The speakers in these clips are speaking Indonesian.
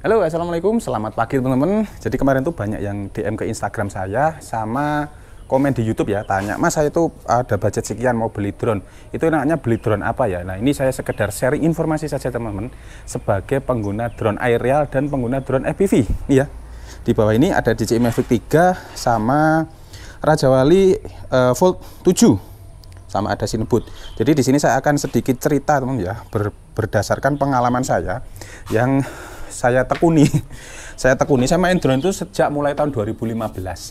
Halo, assalamualaikum, selamat pagi teman-teman. Jadi kemarin tuh banyak yang DM ke Instagram saya sama komen di YouTube ya, tanya, Mas saya tuh ada budget sekian mau beli drone. Itu enaknya beli drone apa ya? Nah ini saya sekedar sharing informasi saja teman-teman, sebagai pengguna drone aerial dan pengguna drone FPV. Ya, di bawah ini ada DJI Mavic 3 sama Raja Wali Volt 7 sama ada Cinebot. Jadi di sini saya akan sedikit cerita teman ya, berdasarkan pengalaman saya yang saya tekuni. Saya main drone itu sejak mulai tahun 2015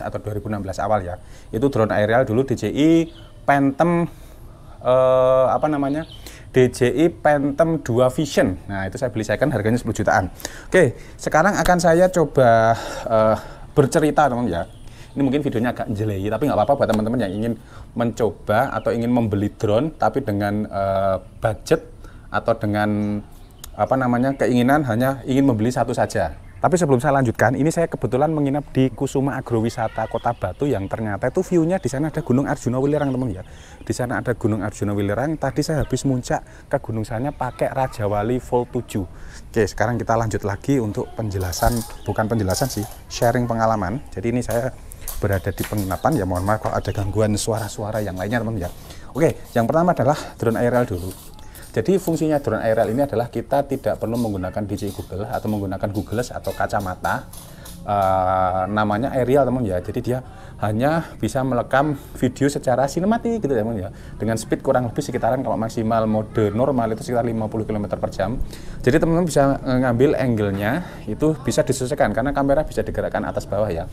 atau 2016 awal ya. Itu drone aerial dulu DJI Phantom DJI Phantom 2 Vision. Nah, itu saya beli second harganya 10 jutaan. Oke, sekarang akan saya coba bercerita teman ya. Ini mungkin videonya agak jelek, tapi nggak apa-apa buat teman-teman yang ingin mencoba atau ingin membeli drone tapi dengan budget atau dengan keinginan hanya ingin membeli satu saja. Tapi sebelum saya lanjutkan, ini saya kebetulan menginap di Kusuma Agrowisata Kota Batu yang ternyata itu view-nya di sana ada Gunung Arjuna Welirang teman ya. Di sana ada Gunung Arjuna Welirang. Tadi saya habis muncak ke gunung sana pakai Raja Wali Volt 7. Oke, sekarang kita lanjut lagi untuk penjelasan, bukan penjelasan sih, sharing pengalaman. Jadi ini saya berada di penginapan ya, mohon maaf kalau ada gangguan suara-suara yang lainnya teman ya. Oke, yang pertama adalah drone aerial dulu. Jadi fungsinya drone aerial ini adalah kita tidak perlu menggunakan DJI Google atau menggunakan Googles atau kacamata, namanya aerial teman ya. Jadi dia hanya bisa merekam video secara sinematik gitu teman ya, dengan speed kurang lebih sekitaran, kalau maksimal mode normal itu sekitar 50 km per jam. Jadi teman-teman bisa ngambil angle-nya itu bisa disesuaikan karena kamera bisa digerakkan atas bawah ya.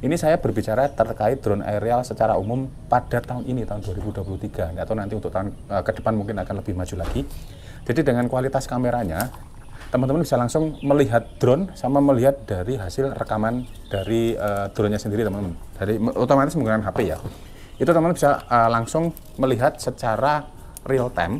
Ini saya berbicara terkait drone aerial secara umum pada tahun ini, tahun 2023, atau nanti untuk tahun ke depan mungkin akan lebih maju lagi. Jadi dengan kualitas kameranya, teman-teman bisa langsung melihat drone sama melihat dari hasil rekaman dari drone-nya sendiri teman-teman. Dari otomatis menggunakan HP ya. Itu teman-teman bisa langsung melihat secara real time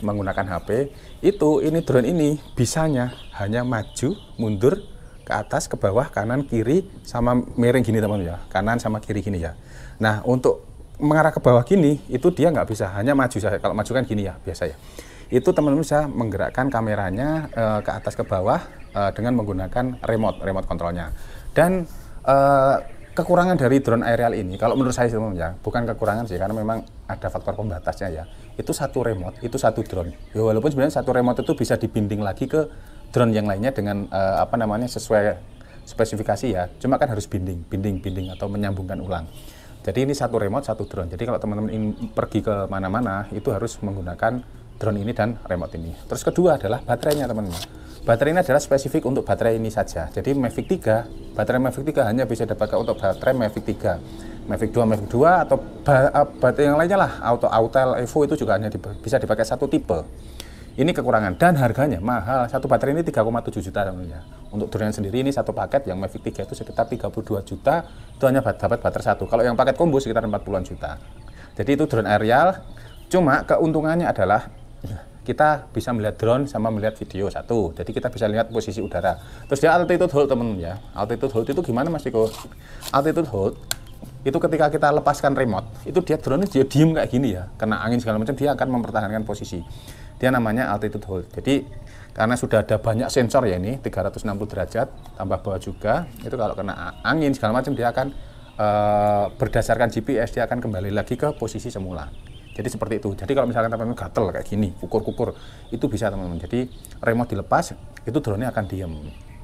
menggunakan HP. Ini drone ini bisanya hanya maju, mundur, ke atas, ke bawah, kanan, kiri, sama miring gini teman ya, kanan sama kiri gini ya. Nah untuk mengarah ke bawah gini, itu dia nggak bisa, hanya maju saja. Kalau maju kan gini ya, biasa ya. Itu teman-teman bisa menggerakkan kameranya ke atas ke bawah dengan menggunakan remote kontrolnya. Dan kekurangan dari drone aerial ini, kalau menurut saya teman ya, bukan kekurangan sih, karena memang ada faktor pembatasnya ya. Itu satu remote, itu satu drone. Ya, walaupun sebenarnya satu remote itu bisa dibinding lagi ke drone yang lainnya dengan sesuai spesifikasi ya. Cuma kan harus binding atau menyambungkan ulang. Jadi ini satu remote, satu drone. Jadi kalau teman-teman ingin pergi ke mana-mana itu harus menggunakan drone ini dan remote ini. Terus kedua adalah baterainya teman-teman. Baterai ini adalah spesifik untuk baterai ini saja. Jadi Mavic 3, baterai Mavic 3 hanya bisa dipakai untuk baterai Mavic 3. Mavic 2 atau baterai yang lainnya lah, Autel, Evo itu juga hanya bisa dipakai satu tipe. Ini kekurangan dan harganya mahal. Satu baterai ini 3,7 juta teman-teman. Untuk drone sendiri ini satu paket yang Mavic 3 itu sekitar 32 juta. Itu hanya dapat baterai satu. Kalau yang paket combo sekitar 40-an juta. Jadi itu drone aerial. Cuma keuntungannya adalah kita bisa melihat drone sama melihat video satu. Jadi kita bisa lihat posisi udara. Terus dia altitude hold teman-teman ya. Altitude hold itu gimana Mas Diko? Altitude hold itu ketika kita lepaskan remote, itu drone dia diem kayak gini ya. Kena angin segala macam dia akan mempertahankan posisi. Dia namanya altitude hold. Jadi karena sudah ada banyak sensor ya ini 360 derajat tambah bawah juga, itu kalau kena angin segala macam dia akan berdasarkan GPS dia akan kembali lagi ke posisi semula. Jadi seperti itu. Jadi kalau misalkan teman-teman gatel kayak gini, kukur-kukur, itu bisa teman-teman. Jadi remote dilepas, itu drone-nya akan diem.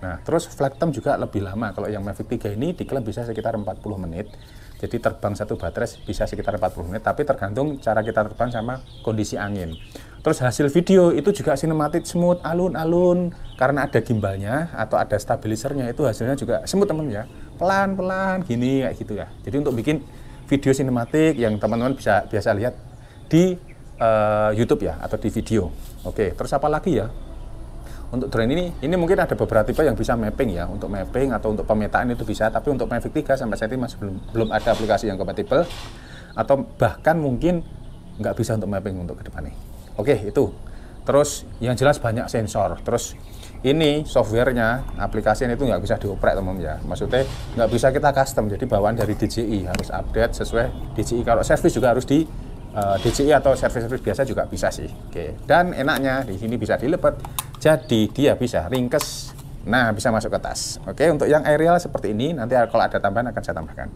Nah, terus flight time juga lebih lama. Kalau yang Mavic 3 ini diklaim bisa sekitar 40 menit. Jadi terbang satu baterai bisa sekitar 40 menit, tapi tergantung cara kita terbang sama kondisi angin. Terus hasil video itu juga sinematik, smooth, alun-alun, karena ada gimbalnya atau ada stabilisernya, itu hasilnya juga smooth teman ya, pelan-pelan gini kayak gitu ya. Jadi untuk bikin video sinematik yang teman-teman bisa biasa lihat di YouTube ya atau di video. Oke, terus apa lagi ya? Untuk drone ini mungkin ada beberapa tipe yang bisa mapping ya, untuk mapping atau untuk pemetaan itu bisa, tapi untuk Mavic 3 sampai saat ini masih belum ada aplikasi yang kompatibel, atau bahkan mungkin nggak bisa untuk mapping untuk kedepannya. Oke, itu. Terus yang jelas banyak sensor. Terus ini softwarenya, aplikasinya itu nggak bisa dioprek teman ya. Maksudnya nggak bisa kita custom, jadi bawaan dari DJI harus update sesuai DJI. Kalau service juga harus di DJI atau service biasa juga bisa sih. Oke. Dan enaknya di sini bisa dilepet. Jadi dia bisa ringkes Nah, bisa masuk ke tas. Oke, untuk yang aerial seperti ini, nanti kalau ada tambahan akan saya tambahkan.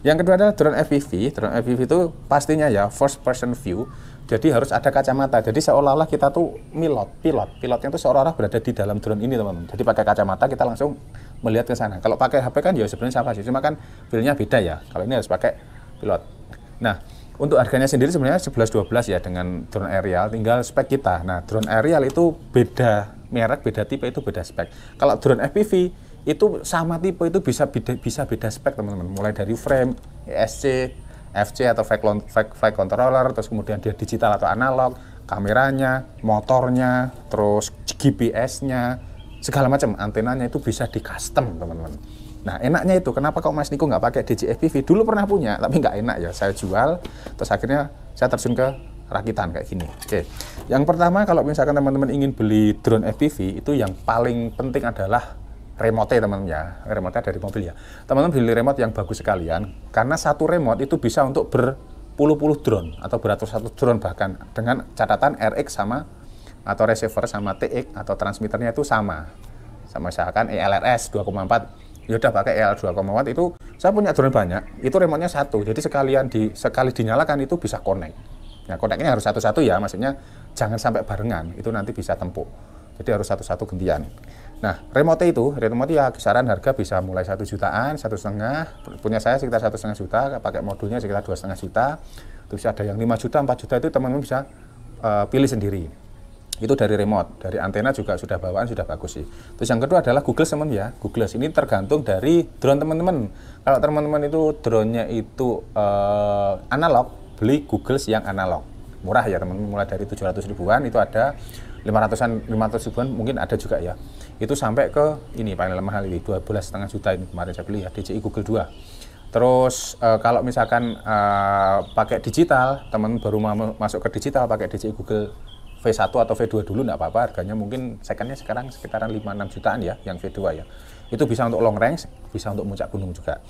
Yang kedua adalah drone FPV. Drone FPV itu pastinya ya first person view. Jadi harus ada kacamata. Jadi seolah-olah kita tuh pilotnya itu seolah-olah berada di dalam drone ini, teman-teman. Jadi pakai kacamata kita langsung melihat ke sana. Kalau pakai HP kan ya sebenarnya sama sih, cuma kan feel-nya beda ya. Kalau ini harus pakai pilot. Nah, untuk harganya sendiri sebenarnya 11-12 ya dengan drone aerial, tinggal spek kita. Nah, drone aerial itu beda merek, beda tipe, itu beda spek. Kalau drone FPV itu sama tipe itu bisa beda spek, teman-teman. Mulai dari frame, ESC, FC atau flight controller, terus kemudian dia digital atau analog, kameranya, motornya, terus GPS-nya, segala macam, antenanya itu bisa di custom, teman-teman. Nah, enaknya itu kenapa kok Mas Niko nggak pakai DJI FPV? Dulu pernah punya, tapi nggak enak ya. Saya jual, terus akhirnya saya terjun ke rakitan kayak gini. Oke, yang pertama kalau misalkan teman-teman ingin beli drone FPV, itu yang paling penting adalah remote, teman-teman ya. Remote dari mobil ya. Teman-teman beli remote yang bagus sekalian, karena satu remote itu bisa untuk berpuluh-puluh drone atau beratus-ratus drone, bahkan dengan catatan RX sama atau receiver sama TX atau transmitternya itu sama misalkan ELRS 2,4, ya udah pakai EL 2,4. Itu saya punya drone banyak, itu remote-nya satu, jadi sekali dinyalakan itu bisa connect. Nah, connect-nya harus satu-satu ya, maksudnya jangan sampai barengan, itu nanti bisa tempuk, jadi harus satu-satu gantian. Nah, remote ya kisaran harga bisa mulai 1 jutaan, 1,5, punya saya sekitar 1,5 juta, pakai modulnya sekitar 2,5 juta, terus ada yang 5 juta, 4 juta, itu teman-teman bisa pilih sendiri. Itu dari remote, dari antena juga sudah bawaan, sudah bagus sih. Terus yang kedua adalah Google, teman ya. Google ini tergantung dari drone teman-teman. Kalau teman-teman itu drone-nya itu analog, beli Google yang analog. Murah ya teman-teman, mulai dari 700 ribuan, itu ada 500 ribuan mungkin ada juga ya. Itu sampai ke ini paling mahal ini 12,5 juta ini kemarin saya beli ya, DJI Google 2. Terus kalau misalkan pakai digital, teman baru masuk ke digital pakai DJI Google V1 atau V2 dulu nggak apa-apa, harganya mungkin secondnya sekarang sekitaran 5-6 jutaan ya, yang V2 ya. Itu bisa untuk long range, bisa untuk muncak gunung juga.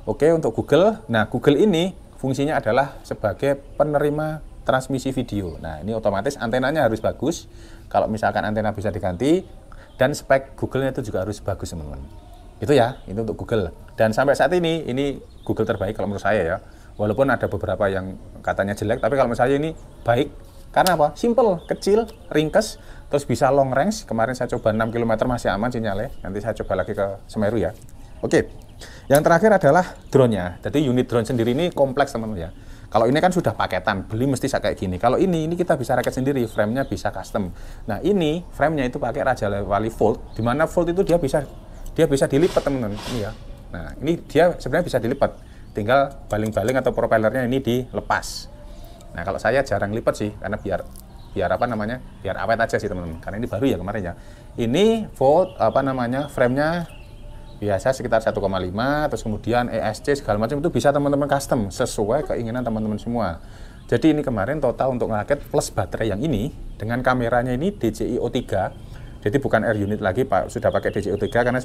Oke, untuk Google, nah Google ini fungsinya adalah sebagai penerima transmisi video. Nah, ini otomatis antenanya harus bagus, kalau misalkan antena bisa diganti, dan spek Google-nya itu juga harus bagus, teman-teman. Itu ya, itu untuk Google. Dan sampai saat ini Google terbaik kalau menurut saya ya. Walaupun ada beberapa yang katanya jelek, tapi kalau menurut saya ini baik. Karena apa? Simple, kecil, ringkes, terus bisa long range. Kemarin saya coba 6 km masih aman sinyalnya. Nanti saya coba lagi ke Semeru ya. Oke, yang terakhir adalah drone-nya. Jadi unit drone sendiri ini kompleks, teman-teman ya. Kalau ini kan sudah paketan, beli mesti kayak gini. Kalau ini kita bisa rakit sendiri, frame-nya bisa custom. Nah, ini frame-nya itu pakai Raja Wali Fold, di mana fold itu dia bisa dilipat, teman-teman. Ini ya. Nah, ini dia sebenarnya bisa dilipat. Tinggal baling-baling atau propellernya ini dilepas. Nah, kalau saya jarang lipat sih, karena biar apa namanya, biar awet aja sih, teman-teman. Karena ini baru ya kemarin ya. Ini fold frame-nya biasa sekitar 1,5, terus kemudian ESC segala macam itu bisa teman-teman custom sesuai keinginan teman-teman semua. Jadi ini kemarin total untuk ngerakit plus baterai yang ini dengan kameranya ini DJI O3. Jadi bukan Air unit lagi, Pak, sudah pakai DJI O3 karena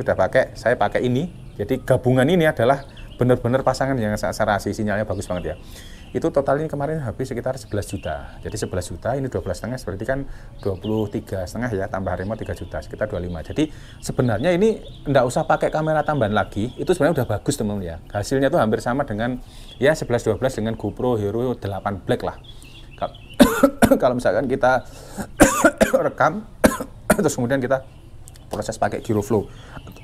saya pakai ini. Jadi gabungan ini adalah benar-benar pasangan yang secara sinyalnya bagus banget ya. Itu total ini kemarin habis sekitar 11 juta. Jadi 11 juta, ini 12,5, berarti kan 23,5 ya, tambah remote 3 juta, sekitar 25. Jadi sebenarnya ini enggak usah pakai kamera tambahan lagi, itu sebenarnya udah bagus, teman-teman ya. Hasilnya tuh hampir sama dengan ya 11-12 dengan GoPro Hero 8 Black lah. Kalau misalkan kita rekam, terus kemudian kita proses pakai Gyroflow.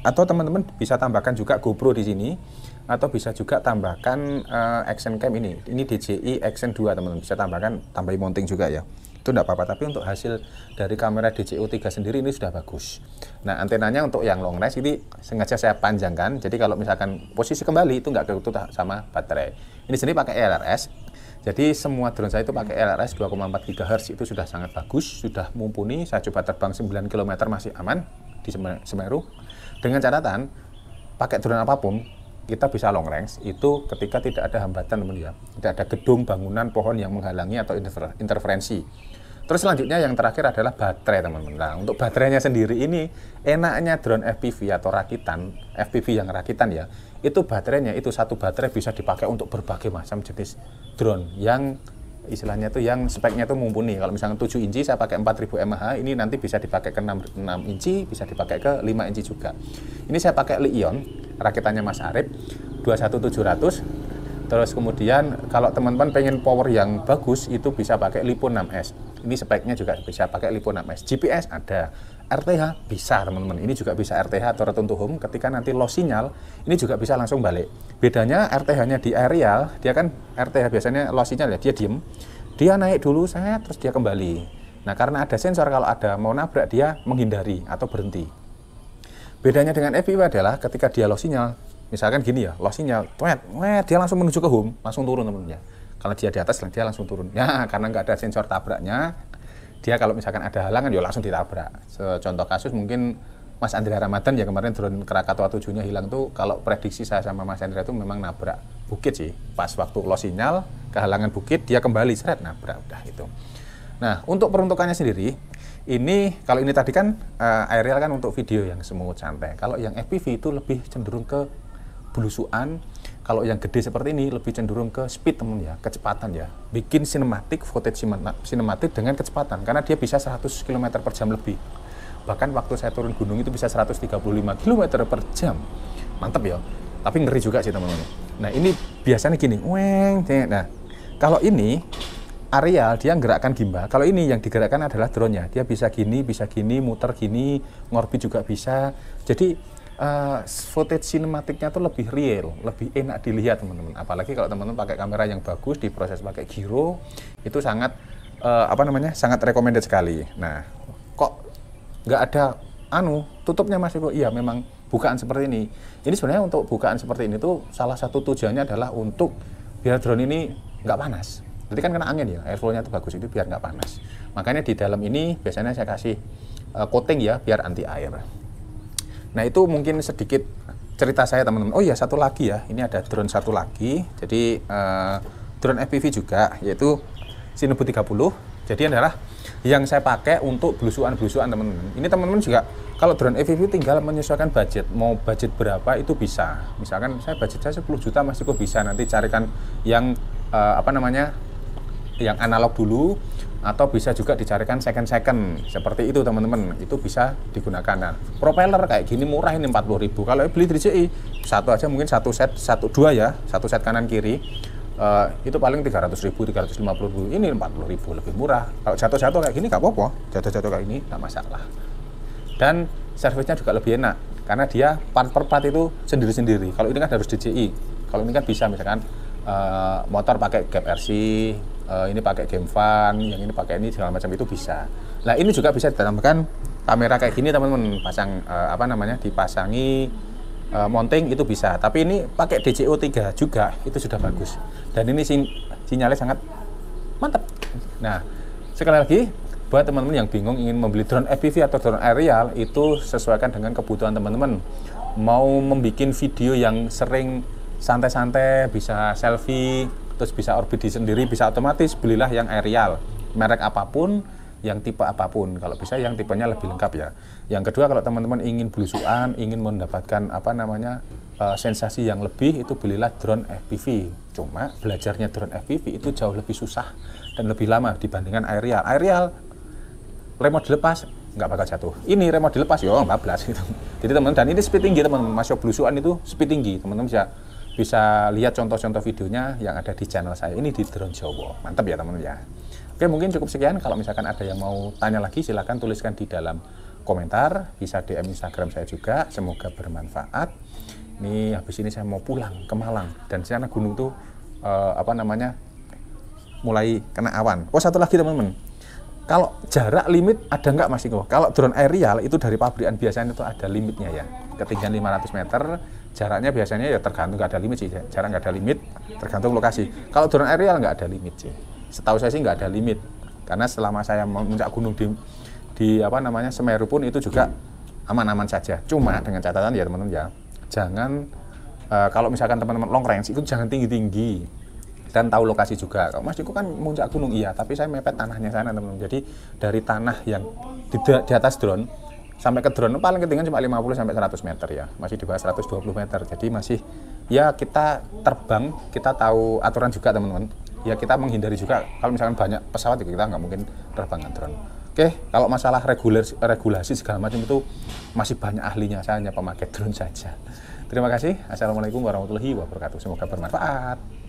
Atau teman-teman bisa tambahkan juga GoPro di sini, atau bisa juga tambahkan action cam ini DJI Action 2, teman-teman, bisa tambahin mounting juga ya, itu enggak apa-apa. Tapi untuk hasil dari kamera DJI O3 sendiri ini sudah bagus. Nah, antenanya untuk yang long range ini sengaja saya panjangkan, jadi kalau misalkan posisi kembali itu nggak ketutut sama baterai. Ini sendiri pakai ELRS, jadi semua drone saya itu pakai ELRS 2,4 GHz, itu sudah sangat bagus, sudah mumpuni. Saya coba terbang 9 km masih aman di Semeru, dengan catatan pakai drone apapun kita bisa long range itu ketika tidak ada hambatan, teman ya, tidak ada gedung, bangunan, pohon yang menghalangi atau interferensi. Terus selanjutnya yang terakhir adalah baterai, teman-teman. Nah, untuk baterainya sendiri ini enaknya drone FPV atau rakitan, FPV yang rakitan ya, itu baterainya itu satu baterai bisa dipakai untuk berbagai macam jenis drone yang istilahnya tuh yang speknya tuh mumpuni. Kalau misalnya 7 inci saya pakai 4000 mAh, ini nanti bisa dipakai ke 6 inci, bisa dipakai ke 5 inci juga. Ini saya pakai Li-ion, rakitannya Mas Arif 21700. Terus kemudian kalau teman-teman pengen power yang bagus itu bisa pakai Lipo 6S. Ini speknya juga bisa pakai Lipo 6S. GPS ada, RTH bisa teman-teman. Ini juga bisa RTH atau return to home. Ketika nanti lost sinyal, ini juga bisa langsung balik. Bedanya RTH-nya di aerial, dia kan RTH biasanya lost sinyal ya, dia diem. Dia naik dulu saya terus dia kembali. Nah, karena ada sensor kalau ada mau nabrak dia menghindari atau berhenti. Bedanya dengan FPV adalah ketika dia lost sinyal, misalkan gini ya, lost sinyal, dia langsung menuju ke home, langsung turun teman-teman ya. Kalau dia di atas, dia langsung turun. Ya, karena nggak ada sensor tabraknya, dia kalau misalkan ada halangan ya langsung ditabrak. Contoh kasus mungkin Mas Andrea Ramadan ya kemarin drone Krakatau 7-nya hilang tuh, kalau prediksi saya sama Mas Andrea itu memang nabrak bukit sih. Pas waktu lost sinyal, kehalangan bukit, dia kembali seret nabrak, udah itu. Nah, untuk peruntukannya sendiri, ini kalau ini tadi kan aerial kan untuk video yang smooth santai. Kalau yang FPV itu lebih cenderung ke belusuan. Kalau yang gede seperti ini lebih cenderung ke speed teman ya, kecepatan ya. Bikin sinematik, footage sinematik dengan kecepatan karena dia bisa 100 km per jam lebih. Bahkan waktu saya turun gunung itu bisa 135 km per jam. Mantap ya. Tapi ngeri juga sih teman-teman. Nah, ini biasanya gini. Nah, kalau ini aerial dia gerakkan gimbal. Kalau ini yang digerakkan adalah drone-nya. Dia bisa gini, muter gini, ngorbit juga bisa. Jadi footage sinematiknya tuh lebih real, lebih enak dilihat teman-teman. Apalagi kalau teman-teman pakai kamera yang bagus, diproses pakai gyro, itu sangat sangat recommended sekali. Nah, kok nggak ada tutupnya Mas Eko? Iya, memang bukaan seperti ini. Ini sebenarnya untuk bukaan seperti ini tuh salah satu tujuannya adalah untuk biar drone ini nggak panas. Jadi kan kena angin ya, airflow-nya itu bagus, itu biar nggak panas. Makanya di dalam ini biasanya saya kasih coating ya, biar anti air. Nah, itu mungkin sedikit cerita saya teman-teman. Oh iya, satu lagi ya, ini ada drone satu lagi. Jadi drone FPV juga, yaitu Shinobu 30. Jadi adalah yang saya pakai untuk belusuan-belusuan teman-teman. Ini teman-teman juga kalau drone FPV tinggal menyesuaikan budget. Mau budget berapa itu bisa. Misalkan saya budget saya 10 juta masih kok bisa. Nanti carikan yang yang analog dulu, atau bisa juga dicarikan second seperti itu teman-teman, itu bisa digunakan. Nah, propeller kayak gini murah ini 40.000. Kalau beli DJI satu aja mungkin satu set satu set kanan kiri itu paling 300.000 350.000. Ini 40.000 lebih murah. Kalau jatuh kayak gini nggak apa-apa, jatuh kayak ini nggak masalah. Dan servisnya juga lebih enak karena dia part per part itu sendiri-sendiri. Kalau ini kan harus DJI, kalau ini kan bisa misalkan motor pakai gap RC, ini pakai game fun, yang ini pakai ini segala macam itu bisa. Nah, ini juga bisa ditambahkan kamera kayak gini teman-teman, pasang dipasangi mounting itu bisa. Tapi ini pakai DJO 3 juga itu sudah bagus. Dan ini sinyalnya sangat mantap. Nah, sekali lagi buat teman-teman yang bingung ingin membeli drone FPV atau drone aerial, itu sesuaikan dengan kebutuhan teman-teman. Mau membuat video yang sering santai-santai, bisa selfie, terus bisa orbit sendiri, bisa otomatis, belilah yang aerial, merek apapun, yang tipe apapun. Kalau bisa yang tipenya lebih lengkap ya. Yang kedua, kalau teman-teman ingin belusuan, ingin mendapatkan sensasi yang lebih, itu belilah drone FPV. Cuma belajarnya drone FPV itu jauh lebih susah dan lebih lama dibandingkan aerial. Aerial remote dilepas nggak bakal jatuh. Ini remote dilepas yo bablas gitu. Jadi teman-teman, dan ini speed tinggi teman-teman. Masuk belusuan itu speed tinggi. Teman-teman bisa lihat contoh-contoh videonya yang ada di channel saya ini di Drone Jowo. Mantap ya teman-teman ya. Oke, mungkin cukup sekian. Kalau misalkan ada yang mau tanya lagi, silahkan tuliskan di dalam komentar. Bisa DM Instagram saya juga. Semoga bermanfaat. Ini habis ini saya mau pulang ke Malang, dan di sana gunung tuh mulai kena awan. Oh, satu lagi teman-teman. Kalau jarak limit ada nggak Mas Iko? Kalau drone aerial itu dari pabrikan biasanya itu ada limitnya ya. Ketinggian 500 meter. Jaraknya biasanya ya tergantung, nggak ada limit sih, jarak nggak ada limit, tergantung lokasi. Kalau drone aerial nggak ada limit sih, setahu saya sih nggak ada limit, karena selama saya memuncak gunung di Semeru pun itu juga aman-aman saja. Cuma dengan catatan ya teman-teman ya, jangan kalau misalkan teman-teman long range itu jangan tinggi-tinggi, dan tahu lokasi juga. Kalau Mas Diko kan memuncak gunung iya, tapi saya mepet tanahnya sana teman-teman. Jadi dari tanah yang di atas drone sampai ke drone paling ketinggian cuma 50 sampai 100 meter ya, masih di bawah 120 meter. Jadi masih ya kita terbang, kita tahu aturan juga teman-teman. ya kita menghindari juga kalau misalkan banyak pesawat ya kita nggak mungkin terbangkan drone. Oke, kalau masalah regulasi segala macam itu masih banyak ahlinya, saya hanya pemakai drone saja. Terima kasih. Assalamualaikum warahmatullahi wabarakatuh. Semoga bermanfaat.